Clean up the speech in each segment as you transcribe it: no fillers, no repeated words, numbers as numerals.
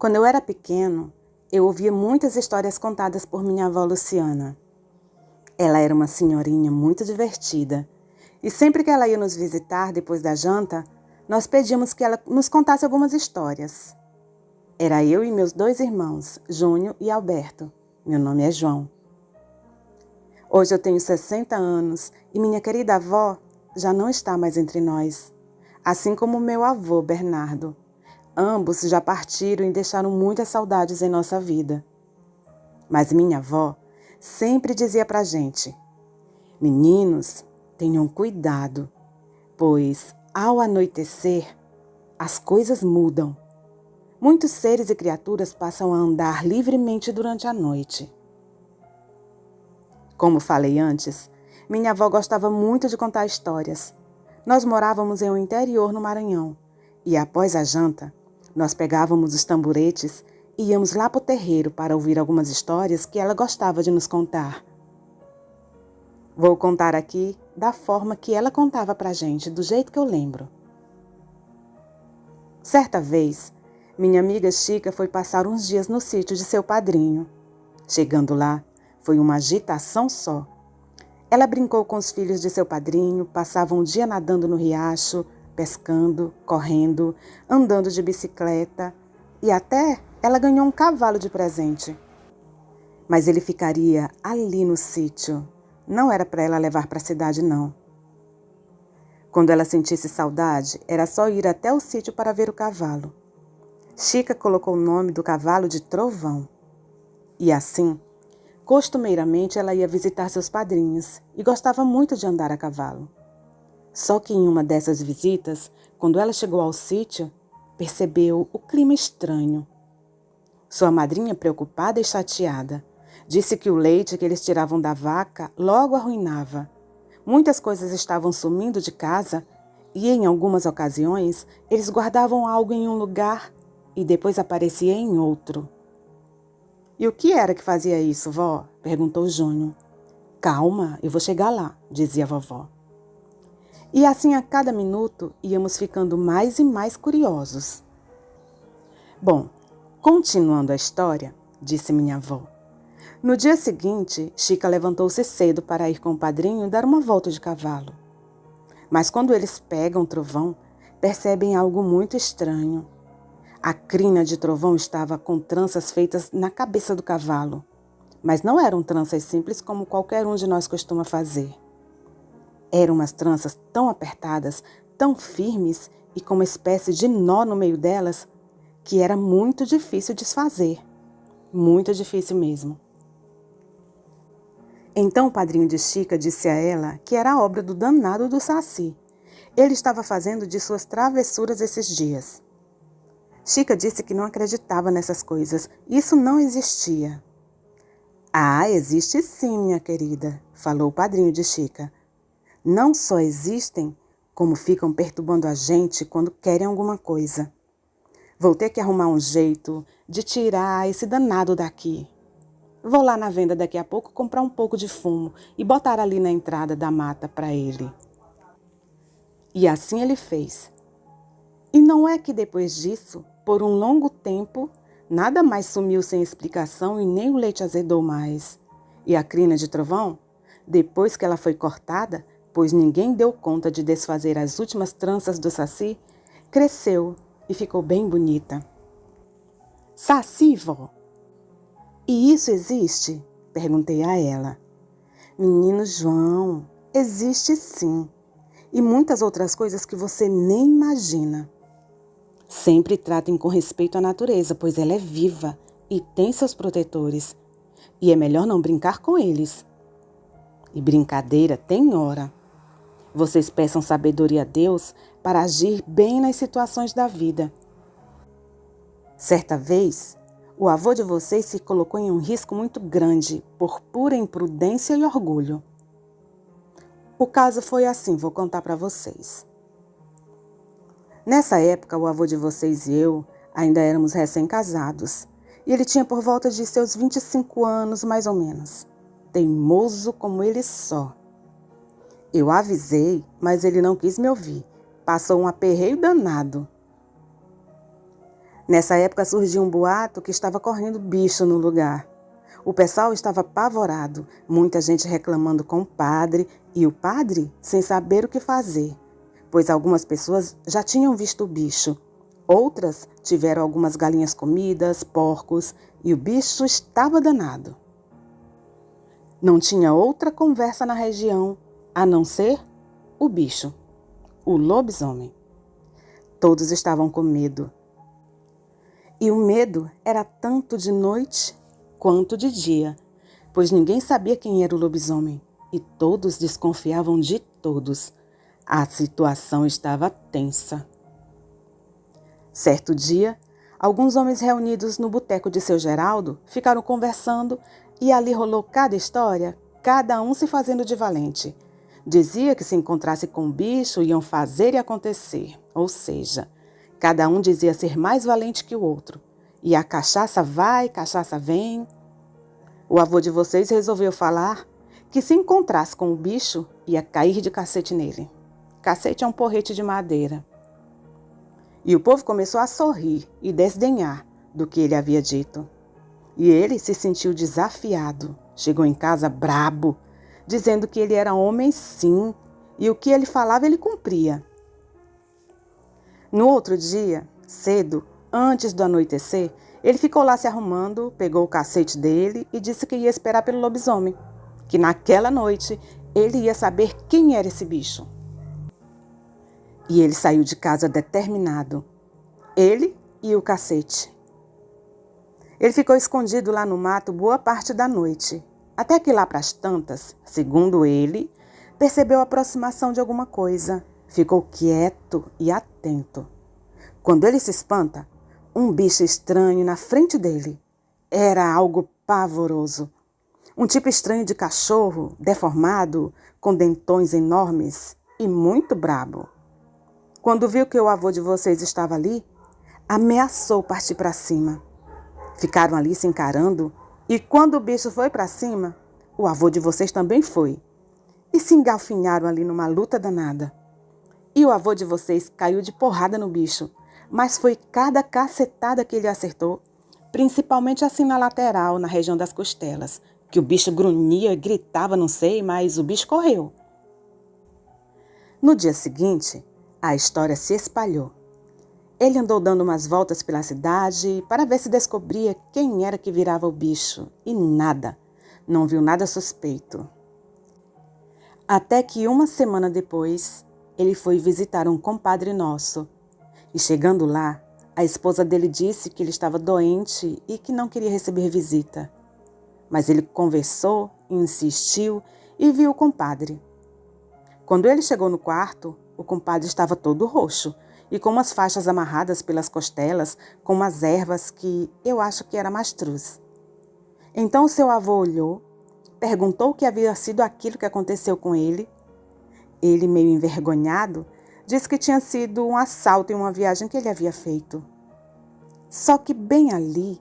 Quando eu era pequeno, eu ouvia muitas histórias contadas por minha avó Luciana. Ela era uma senhorinha muito divertida e sempre que ela ia nos visitar depois da janta, nós pedíamos que ela nos contasse algumas histórias. Era eu e meus 2 irmãos, Júnior e Alberto. Meu nome é João. Hoje eu tenho 60 anos e minha querida avó já não está mais entre nós, assim como meu avô Bernardo. Ambos já partiram e deixaram muitas saudades em nossa vida. Mas minha avó sempre dizia pra gente: meninos, tenham cuidado, pois ao anoitecer as coisas mudam. Muitos seres e criaturas passam a andar livremente durante a noite. Como falei antes, minha avó gostava muito de contar histórias. Nós morávamos em um interior no Maranhão e após a janta, nós pegávamos os tamboretes e íamos lá para o terreiro para ouvir algumas histórias que ela gostava de nos contar. Vou contar aqui da forma que ela contava para a gente, do jeito que eu lembro. Certa vez, minha amiga Chica foi passar uns dias no sítio de seu padrinho. Chegando lá, foi uma agitação só. Ela brincou com os filhos de seu padrinho, passava um dia nadando no riacho, pescando, correndo, andando de bicicleta e até ela ganhou um cavalo de presente. Mas ele ficaria ali no sítio. Não era para ela levar para a cidade, não. Quando ela sentisse saudade, era só ir até o sítio para ver o cavalo. Chica colocou o nome do cavalo de Trovão. E assim, costumeiramente ela ia visitar seus padrinhos e gostava muito de andar a cavalo. Só que em uma dessas visitas, quando ela chegou ao sítio, percebeu o clima estranho. Sua madrinha, preocupada e chateada, disse que o leite que eles tiravam da vaca logo arruinava. Muitas coisas estavam sumindo de casa e, em algumas ocasiões, eles guardavam algo em um lugar e depois aparecia em outro. E o que era que fazia isso, vó? Perguntou Júnior. Calma, eu vou chegar lá, dizia a vovó. E assim a cada minuto íamos ficando mais e mais curiosos. Bom, continuando a história, disse minha avó. No dia seguinte, Chica levantou-se cedo para ir com o padrinho dar uma volta de cavalo. Mas quando eles pegam Trovão, percebem algo muito estranho. A crina de Trovão estava com tranças feitas na cabeça do cavalo, mas não eram tranças simples como qualquer um de nós costuma fazer. Eram umas tranças tão apertadas, tão firmes e com uma espécie de nó no meio delas, que era muito difícil desfazer. Muito difícil mesmo. Então o padrinho de Chica disse a ela que era obra do danado do Saci. Ele estava fazendo de suas travessuras esses dias. Chica disse que não acreditava nessas coisas. Isso não existia. Ah, existe sim, minha querida, falou o padrinho de Chica. Não só existem, como ficam perturbando a gente quando querem alguma coisa. Vou ter que arrumar um jeito de tirar esse danado daqui. Vou lá na venda daqui a pouco comprar um pouco de fumo e botar ali na entrada da mata para ele. E assim ele fez. E não é que depois disso, por um longo tempo, nada mais sumiu sem explicação e nem o leite azedou mais. E a crina de Trovão, depois que ela foi cortada, pois ninguém deu conta de desfazer as últimas tranças do Saci, cresceu e ficou bem bonita. Saci, vó? E isso existe? Perguntei a ela. Menino João, existe sim. E muitas outras coisas que você nem imagina. Sempre tratem com respeito à natureza, pois ela é viva e tem seus protetores. E é melhor não brincar com eles. E brincadeira tem hora. Vocês peçam sabedoria a Deus para agir bem nas situações da vida. Certa vez, o avô de vocês se colocou em um risco muito grande por pura imprudência e orgulho. O caso foi assim, vou contar para vocês. Nessa época, o avô de vocês e eu ainda éramos recém-casados. E ele tinha por volta de seus 25 anos, mais ou menos. Teimoso como ele só. Eu avisei, mas ele não quis me ouvir. Passou um aperreio danado. Nessa época surgiu um boato que estava correndo bicho no lugar. O pessoal estava apavorado, muita gente reclamando com o padre e o padre sem saber o que fazer, pois algumas pessoas já tinham visto o bicho. Outras tiveram algumas galinhas comidas, porcos, e o bicho estava danado. Não tinha outra conversa na região a não ser o bicho, o lobisomem. Todos estavam com medo. E o medo era tanto de noite quanto de dia, pois ninguém sabia quem era o lobisomem e todos desconfiavam de todos. A situação estava tensa. Certo dia, alguns homens reunidos no boteco de seu Geraldo ficaram conversando e ali rolou cada história, cada um se fazendo de valente. Dizia que se encontrasse com o bicho iam fazer e acontecer, ou seja, cada um dizia ser mais valente que o outro. E a cachaça vai, cachaça vem. O avô de vocês resolveu falar que se encontrasse com o bicho, ia cair de cacete nele. Cacete é um porrete de madeira. E o povo começou a sorrir e desdenhar do que ele havia dito. E ele se sentiu desafiado. Chegou em casa brabo, dizendo que ele era homem sim, e o que ele falava ele cumpria. No outro dia, cedo, antes do anoitecer, ele ficou lá se arrumando, pegou o cacete dele e disse que ia esperar pelo lobisomem, que naquela noite ele ia saber quem era esse bicho. E ele saiu de casa determinado, ele e o cacete. Ele ficou escondido lá no mato boa parte da noite, até que lá pras tantas, segundo ele, percebeu a aproximação de alguma coisa. Ficou quieto e atento. Quando ele se espanta, um bicho estranho na frente dele. Era algo pavoroso. Um tipo estranho de cachorro, deformado, com dentões enormes e muito brabo. Quando viu que o avô de vocês estava ali, ameaçou partir para cima. Ficaram ali se encarando e quando o bicho foi para cima, o avô de vocês também foi. E se engalfinharam ali numa luta danada. E o avô de vocês caiu de porrada no bicho, mas foi cada cacetada que ele acertou, principalmente assim na lateral, na região das costelas, que o bicho grunhia e gritava, não sei, mas o bicho correu. No dia seguinte, a história se espalhou. Ele andou dando umas voltas pela cidade para ver se descobria quem era que virava o bicho, e nada, não viu nada suspeito. Até que uma semana depois, ele foi visitar um compadre nosso. E chegando lá, a esposa dele disse que ele estava doente e que não queria receber visita. Mas ele conversou, insistiu e viu o compadre. Quando ele chegou no quarto, o compadre estava todo roxo e com umas faixas amarradas pelas costelas, com umas ervas que eu acho que era mastruz. Então o seu avô olhou, perguntou o que havia sido aquilo que aconteceu com ele. Ele, meio envergonhado, disse que tinha sido um assalto em uma viagem que ele havia feito. Só que bem ali,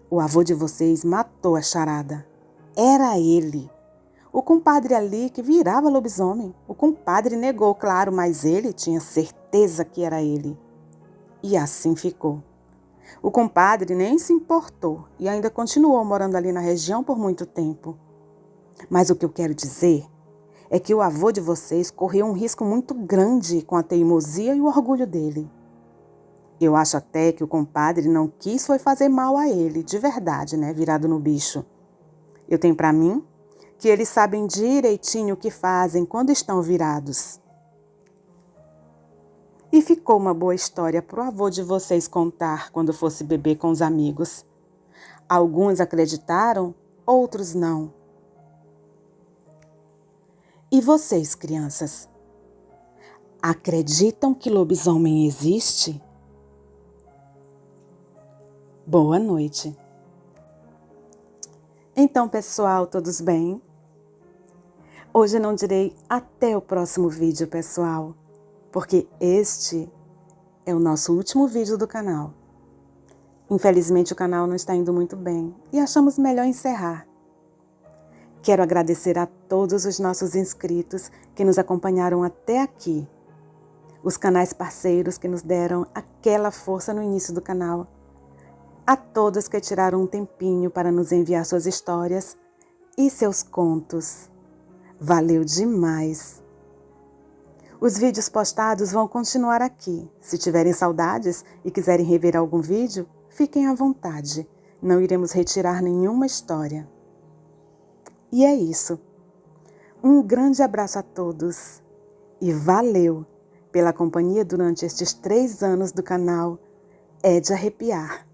o avô de vocês matou a charada. Era ele. O compadre ali que virava lobisomem. O compadre negou, claro, mas ele tinha certeza que era ele. E assim ficou. O compadre nem se importou e ainda continuou morando ali na região por muito tempo. Mas o que eu quero dizer é que o avô de vocês correu um risco muito grande com a teimosia e o orgulho dele. Eu acho até que o compadre não quis foi fazer mal a ele, de verdade, né, virado no bicho. Eu tenho para mim que eles sabem direitinho o que fazem quando estão virados. E ficou uma boa história para o avô de vocês contar quando fosse beber com os amigos. Alguns acreditaram, outros não. E vocês, crianças, acreditam que lobisomem existe? Boa noite. Então, pessoal, todos bem? Hoje não direi até o próximo vídeo, pessoal, porque este é o nosso último vídeo do canal. Infelizmente, o canal não está indo muito bem e achamos melhor encerrar. Quero agradecer a todos os nossos inscritos que nos acompanharam até aqui. os canais parceiros que nos deram aquela força no início do canal, a todos que tiraram um tempinho para nos enviar suas histórias e seus contos. Valeu demais! Os vídeos postados vão continuar aqui. Se tiverem saudades e quiserem rever algum vídeo, fiquem à vontade. Não iremos retirar nenhuma história. E é isso. Um grande abraço a todos e valeu pela companhia durante estes 3 anos do canal É de Arrepiar.